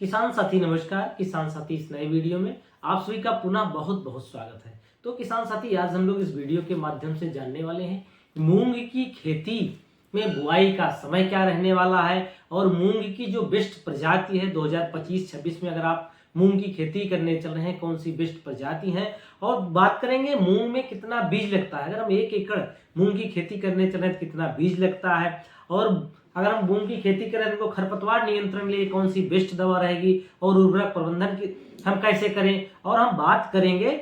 किसान साथी नमस्कार। किसान साथी इस नए वीडियो में आप सभी का पुनः बहुत बहुत स्वागत है। तो किसान साथी आज हम लोग इस वीडियो के माध्यम से जानने वाले हैं मूंग की खेती में बुआई का समय क्या रहने वाला है और मूंग की जो बेस्ट प्रजाति है 2025-26 में अगर आप मूंग की खेती करने चल रहे हैं कौन सी बेस्ट प्रजाति है, और बात करेंगे मूंग में कितना बीज लगता है। अगर हम 1 एकड़ मूंग की खेती करने चल रहे हैं तो कितना बीज लगता है, और अगर हम मूंग की खेती करें तो खरपतवार नियंत्रण के लिए कौन सी बेस्ट दवा रहेगी और उर्वरक प्रबंधन की हम कैसे करें, और हम बात करेंगे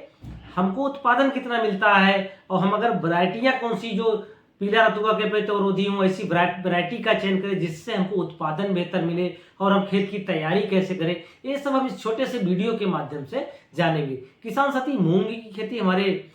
हमको उत्पादन कितना मिलता है, और हम अगर वैरायटियां कौन सी जो पीला रतुआ के प्रति अवरोधी हो ऐसी वैरायटी का चयन करें जिससे हमको उत्पादन बेहतर मिले, और हम खेत की तैयारी कैसे करें, ये सब हम इस छोटे से वीडियो के माध्यम से जानेंगे। किसान साथी मूंग की खेती हमारे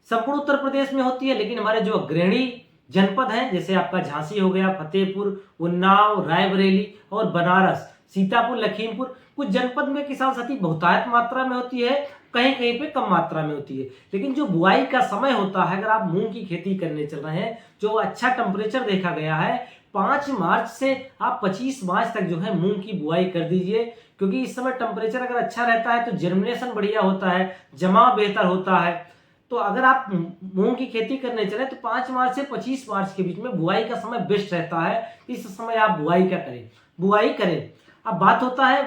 संपूर्ण उत्तर प्रदेश में होती है, लेकिन हमारे जो अग्रणी जनपद हैं जैसे आपका झांसी हो गया, फतेहपुर, उन्नाव, रायबरेली और बनारस, सीतापुर, लखीमपुर, कुछ जनपद में किसान साथी बहुतायत मात्रा में होती है, कहीं कहीं पे कम मात्रा में होती है। लेकिन जो बुआई का समय होता है, अगर आप मूंग की खेती करने चल रहे हैं, जो अच्छा टेम्परेचर देखा गया है 5 मार्च से आप 25 मार्च तक जो है मूंग की बुआई कर दीजिए, क्योंकि इस समय टेम्परेचर अगर अच्छा रहता है तो जर्मिनेशन बढ़िया होता है, जमाव बेहतर होता है। तो अगर आप मूंग की खेती करने चले तो 5 मार्च से 25 मार्च के बीच में बुआई का समय बेस्ट रहता है। इस समय आप बुआई क्या करें, बुआई करें। अब बात होता है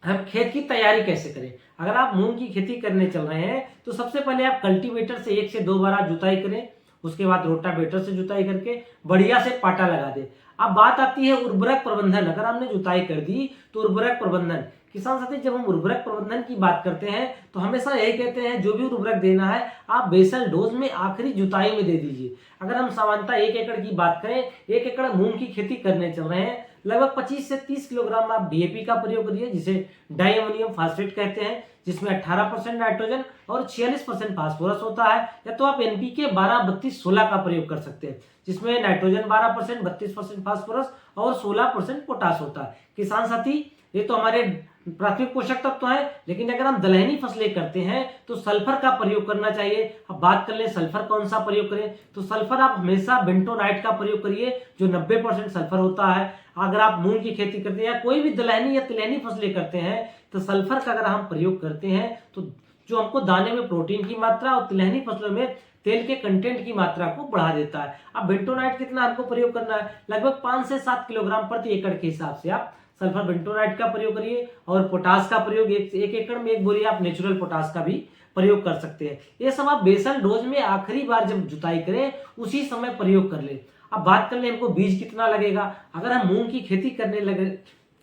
हम खेत की तैयारी कैसे करें। अगर आप मूंग की खेती करने चल रहे हैं तो सबसे पहले आप कल्टीवेटर से 1 से 2 बार जुताई करें, उसके बाद रोटावेटर से जुताई करके बढ़िया से पाटा लगा दें। अब बात आती है उर्वरक प्रबंधन। अगर हमने जुताई कर दी तो उर्वरक प्रबंधन, किसान साथी जब हम उर्वरक प्रबंधन की बात करते हैं तो हमेशा यही कहते हैं जो भी उर्वरक देना है आप बेसल डोज में आखिरी जुताई में दे दीजिए। अगर हम सामान्यतः 1 एकड़ की बात करें, 1 एकड़ मूंग की खेती करने चल रहे हैं, लगभग 25 से 30 किलोग्राम आप डीएपी का प्रयोग करिए, जिसे डाई अमोनियम फास्फेट कहते हैं, जिसमें 18% नाइट्रोजन और 46% फास्फोरस होता है। या तो आप एनपीके 12-32-16 का प्रयोग कर सकते हैं, जिसमें नाइट्रोजन 12%, 32% फास्फोरस और 16% पोटास होता है। किसान साथी ये तो हमारे प्राथमिक पोषक तत्व है, लेकिन अगर हम दलहनी फसलें करते हैं तो सल्फर का प्रयोग करना चाहिए। अब बात कर ले सल्फर कौन सा प्रयोग करें, तो सल्फर आप हमेशा बेंटोनाइट का प्रयोग करिए जो 90% सल्फर होता है। अगर आप मूंग की खेती करते हैं या कोई भी दलहनी या तिलहनी फसलें करते हैं तो सल्फर का अगर हम प्रयोग करते हैं तो जो हमको दाने में प्रोटीन की मात्रा और तिलहनी फसलों में तेल के कंटेंट की मात्रा को बढ़ा देता है। अब बेंटोनाइट कितना हमको प्रयोग करना है, लगभग 5 से 7 किलोग्राम प्रति एकड़ के हिसाब से आप सल्फर बेंटोनाइट का प्रयोग करिए, और पोटास का प्रयोग 1 एकड़ में 1 बोरी आप नेचुरल पोटास का भी प्रयोग कर सकते हैं। ये सब आप बेसल डोज में आखिरी बार जब जुताई करें उसी समय प्रयोग कर ले। अब बात कर ले हमको बीज कितना लगेगा। अगर हम मूंग की खेती करने लगे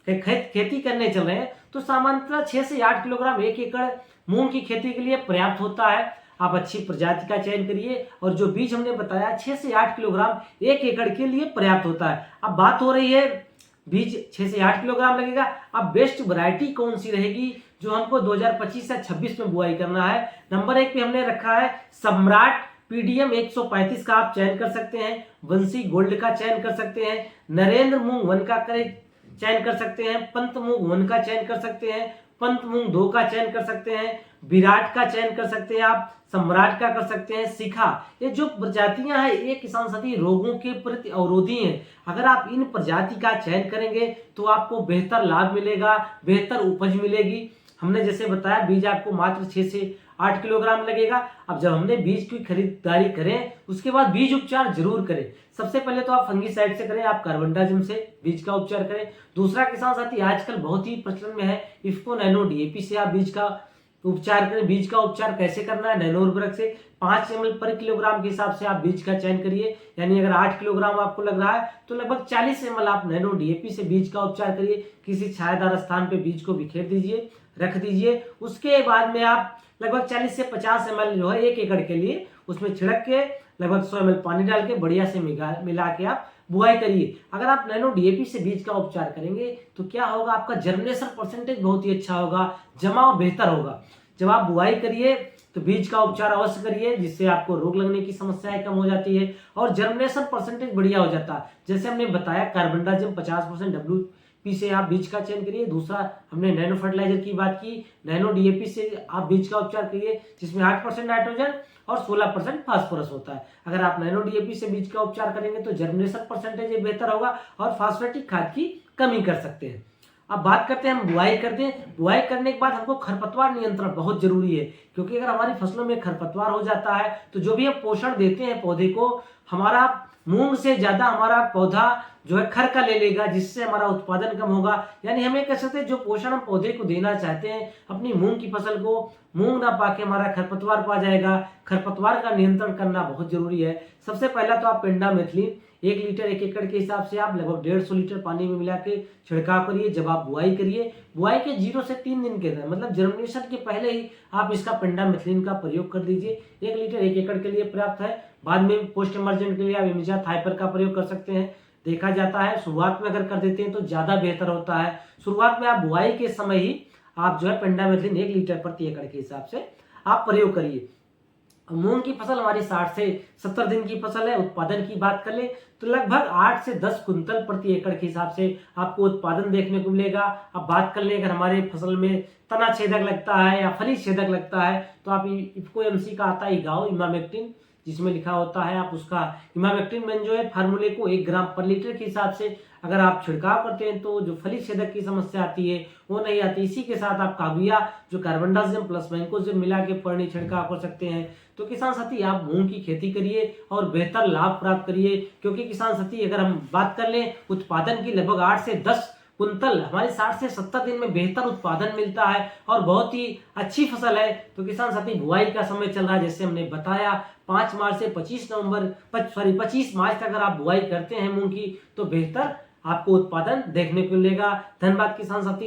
खेती करने चल रहे हैं तो सामान्यतः 6 से 8 किलोग्राम 1 एकड़ मूंग की खेती के लिए पर्याप्त होता है। आप अच्छी प्रजाति का चयन करिए, और जो बीज हमने बताया 6 से 8 किलोग्राम 1 एकड़ के लिए पर्याप्त होता है। अब बात हो रही है बीज 6 से 8 किलोग्राम लगेगा। अब बेस्ट वैरायटी कौन सी रहेगी जो हमको 2025 से 26 में बुआई करना है। नंबर 1 पे हमने रखा है सम्राट पीडीएम 135 का आप चयन कर सकते हैं, बंसी गोल्ड का चयन कर सकते हैं, नरेंद्र मूंग 1 का चयन कर सकते हैं, पंत मूंग 1 का चयन कर सकते हैं, पंत मूंग 2 का चयन कर सकते हैं, विराट का चयन कर सकते हैं, आप सम्राट का कर सकते हैं, शिखा। ये जो प्रजातियां हैं ये किसान साथी रोगों के प्रति अवरोधी हैं। अगर आप इन प्रजाति का चयन करेंगे तो आपको बेहतर लाभ मिलेगा, बेहतर उपज मिलेगी। हमने जैसे बताया बीज आपको मात्र 6 से 8 किलोग्राम लगेगा। अब जब हमने बीज की खरीदारी करें उसके बाद बीज उपचार जरूर करें। सबसे पहले तो आप फंगीसाइड से करें, आप कार्बनडाजिम से बीज का उपचार करें। दूसरा किसान साथी आजकल बहुत ही प्रचलन में है इफ्को नैनो डीएपी से आप बीज का उपचार करें। बीज का उपचार कैसे करना है, नैनो उर्वरक से 5 ml पर किलोग्राम के हिसाब से आप बीज का चयन करिए। यानी अगर 8 किलोग्राम आपको लग रहा है तो लगभग 40 ml आप नैनो डीएपी से बीज का उपचार करिए। किसी छायादार स्थान पे बीज को बिखेर दीजिए, रख दीजिए। उसके बाद में आप लगभग 40 से 50 ml जो है 1 एकड़ के लिए उसमें छिड़क के लगभग 100 ml पानी डाल के बढ़िया से मिला के आप बुआई करिए। अगर आप नैनो डीएपी से बीज का उपचार करेंगे तो क्या होगा, आपका जर्मिनेशन परसेंटेज बहुत ही अच्छा होगा, जमाव बेहतर होगा। जब आप बुआई करिए तो बीज का उपचार अवश्य करिए, जिससे आपको रोग लगने की समस्याएं कम हो जाती है और जर्मिनेशन परसेंटेज बढ़िया हो जाता है। जैसे हमने बताया कार्बनडाजिम 50% WP से आप बीज का चयन करिए। दूसरा हमने नैनो फर्टिलाइजर की बात की, नैनो डीएपी से आप बीज का उपचार करिए जिसमें 8% नाइट्रोजन और 16% फास्फोरस होता है। अगर आप नैनो डीएपी से बीज का उपचार करेंगे तो जर्मिनेशन परसेंटेज बेहतर होगा और फास्फेटिक खाद की कमी कर सकते हैं। अब बात करते हैं, हम बुआई करते हैं। बुआई करने के बाद हमको खरपतवार नियंत्रण बहुत जरूरी है, क्योंकि अगर हमारी फसलों में खरपतवार हो जाता है तो जो भी हम पोषण देते हैं पौधे को, हमारा मूंग से ज्यादा हमारा पौधा जो है खर का ले लेगा, जिससे हमारा उत्पादन कम होगा। यानी हमें कह सकते हैं जो पोषण हम पौधे को देना चाहते हैं अपनी मूंग की फसल को, मूंग ना पाके हमारा खरपतवार पा जाएगा। खरपतवार का नियंत्रण करना बहुत जरूरी है। सबसे पहला तो आप पेंडामेथलिन 1 लीटर 1 एकड़ के हिसाब से आप लगभग 150 लीटर पानी में मिला के छिड़काव करिए। जब आप बुआई करिए, बुआई के 0 से 3 दिन के अंदर, मतलब जर्मिनेशन के पहले ही आप इसका पेंडामेथलिन का प्रयोग कर दीजिए। 1 लीटर 1 एकड़ के लिए पर्याप्त है। बाद में पोस्ट इमर्जेंट के लिए आप इमिजा थाइपर का प्रयोग कर सकते हैं। देखा जाता है शुरुआत में अगर कर देते हैं तो ज्यादा बेहतर होता है। शुरुआत में आप बुआई के समय ही आप जो है पेंडामेथलिन 1 लीटर प्रति एकड़ के हिसाब से आप प्रयोग करिए। मूंग की फसल हमारी 60 से 70 दिन की फसल है। उत्पादन की बात कर ले तो लगभग 8 से 10 कुंतल प्रति एकड़ के हिसाब से आपको उत्पादन देखने को मिलेगा। अब बात कर ले अगर हमारे फसल में तना छेदक लगता है या फली छेदक लगता है तो आप इफको एमसी का आता है गाँव इमामेक्टिन, जिसमें लिखा होता है आप उसका इमामेक्टिन बेंजोएट फार्मूले को 1 ग्राम पर लीटर के हिसाब से अगर आप छिड़काव करते हैं तो जो फली छेदक की समस्या आती है वो नहीं आती। इसी के साथ आप काबिया जो कार्बनडाजिम प्लस मैंकोजिब मिला के फर्नी छिड़काव कर सकते हैं। तो किसान साथी आप मूंग की खेती करिए और बेहतर लाभ प्राप्त करिए, क्योंकि किसान साथी अगर हम बात कर लें उत्पादन की, लगभग 8 से 10 कुंतल हमारे 60 से 70 दिन में बेहतर उत्पादन मिलता है और बहुत ही अच्छी फसल है। तो किसान साथी बुआई का समय चल रहा है, जैसे हमने बताया 5 मार्च से 25 मार्च तक अगर आप बुआई करते हैं मूंग की तो बेहतर आपको उत्पादन देखने को मिलेगा। धन्यवाद किसान साथी।